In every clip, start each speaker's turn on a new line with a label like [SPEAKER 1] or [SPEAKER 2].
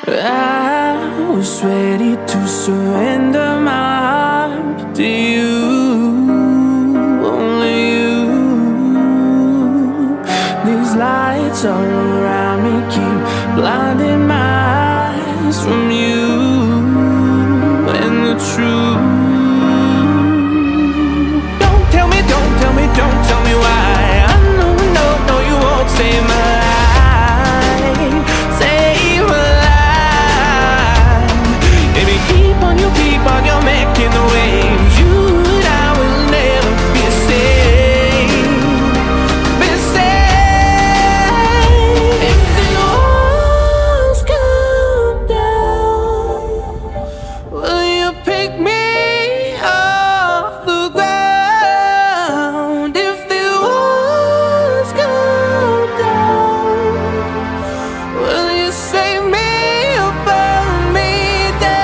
[SPEAKER 1] I was ready to surrender my heart to you, only you. These lights all around me keep blinding my eyes from you and the truth. Don't tell me, don't tell me, don't tell me why. I know, no, you won't save my life, save my life. Baby, keep on your making the waves. You and I will never be safe, be safe. If the walls come down, will you pick me off the ground? If the walls come down, will you save me or burn me down?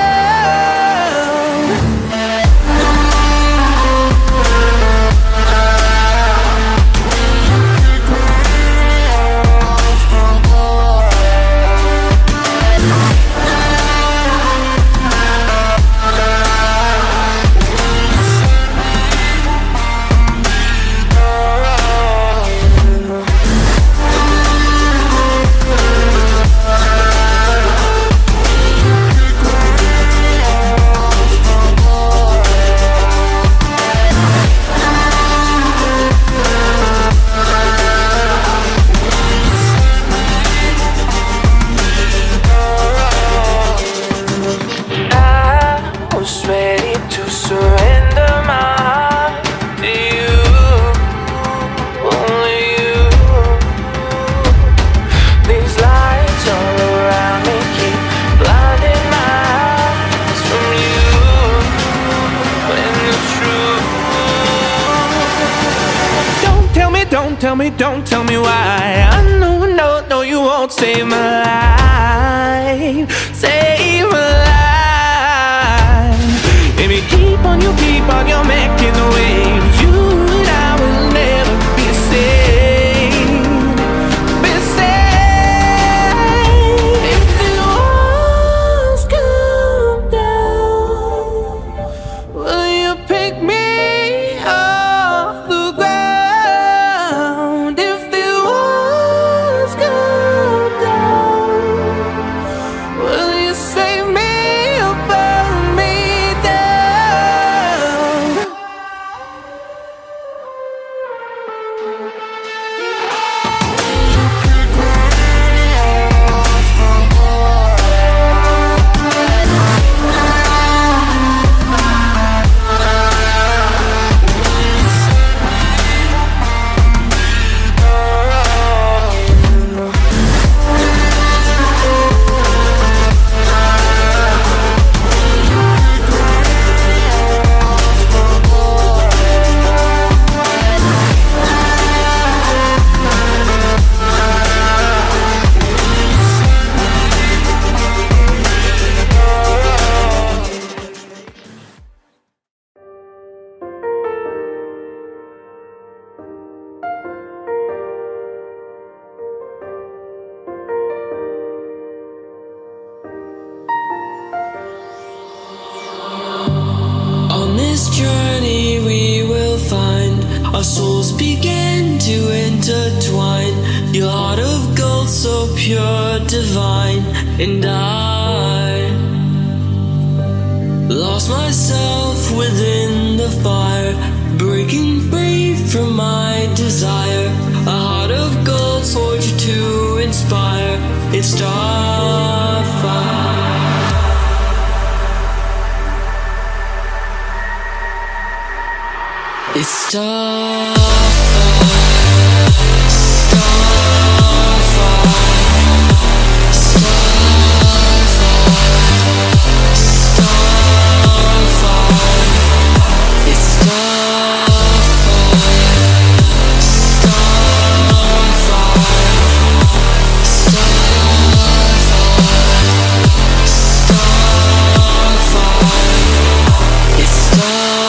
[SPEAKER 1] I was ready to surrender my heart to you, only you. These lights all around me keep blinding my eyes from you and the truth. Don't tell me, don't tell me, don't tell me why. I know, no, you won't save my life, save my life. Baby, keep on your making the waves. You and I will never be safe, be safe. If the walls come down, will you pick me off the ground? If the walls come down, will you save me or burn me down?
[SPEAKER 2] On this journey we will find our souls begin to intertwine. Your heart of gold so pure, divine. And I lost myself within the fire, breaking free from my desire. A heart of gold forged you to inspire. It's starfire. It's starfire, starfire, starfire, starfire. It's starfire, starfire, starfire. It's starfire.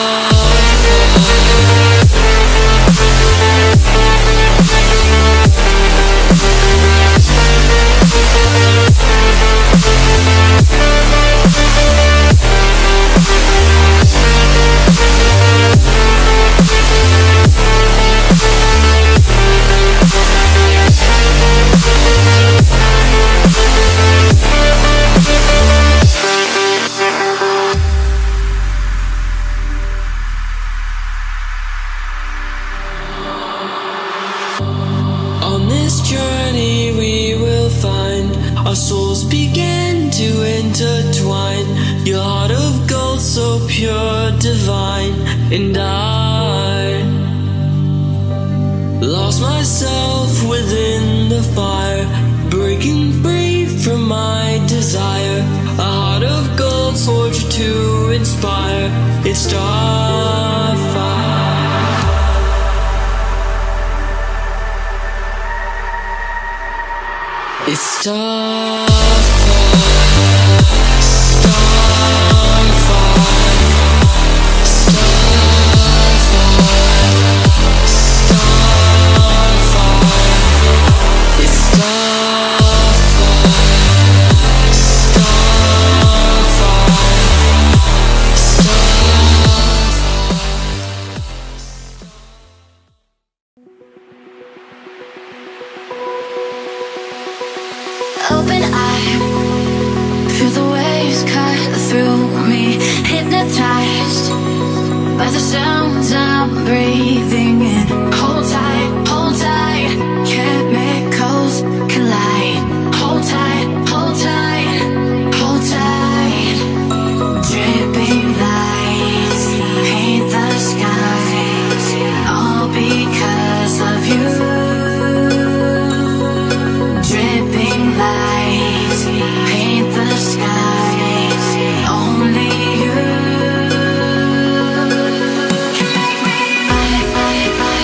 [SPEAKER 2] our souls began to intertwine. Your heart of gold, so pure, divine. And I lost myself within the fire, breaking free from my desire. A heart of gold, forged to inspire. It's starfire. It's starfire.
[SPEAKER 3] Open eye, feel the waves cut through me. Hypnotized by the sounds I'm breathing in. Hold tight, chemicals collide. Hold tight, hold tight, hold tight. Dripping lights paint the skies, all because of you. Dripping lights paint the skies, only you can make me. I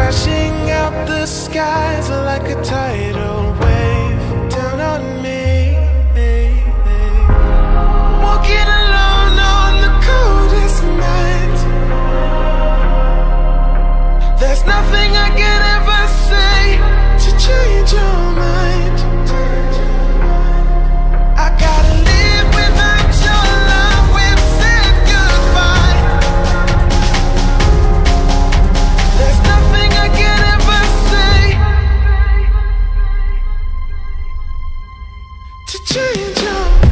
[SPEAKER 1] crashing out the skies like a tidal wave down on me. Walking alone on the coldest night. There's nothing I can ever say to change your mind. I gotta live without your love. We've said goodbye. There's nothing I can ever say to change your mind.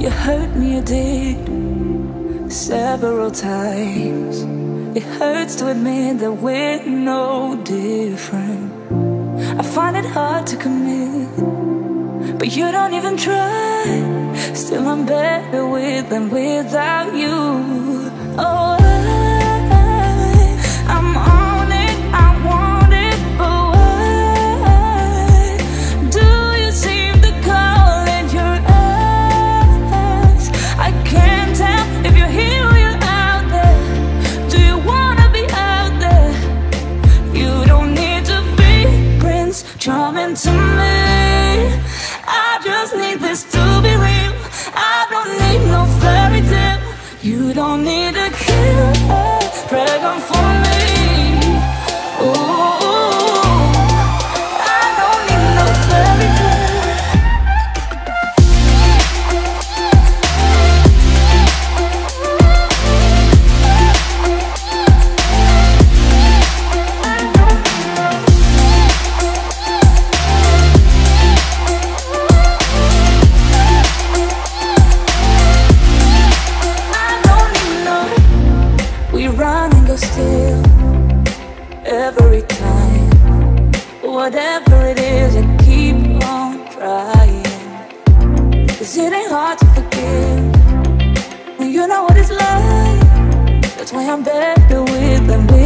[SPEAKER 4] You hurt me, you did, several times. It hurts to admit that we're no different. I find it hard to commit, but you don't even try. Still I'm better with than without you. Oh, I'm on it, I want it, but why do you seem to call it your eyes? I can't tell if you're here or you're out there. Do you wanna be out there? You don't need to be Prince Charming to me. I just need this to be real. I don't need no fairy tale. You don't need a killer pregnant for me. Ooh, I don't need no fairy tale. Run and go still every time. Whatever it is, I keep on trying. 'Cause it ain't hard to forgive when you know what it's like. That's why I'm better with than with.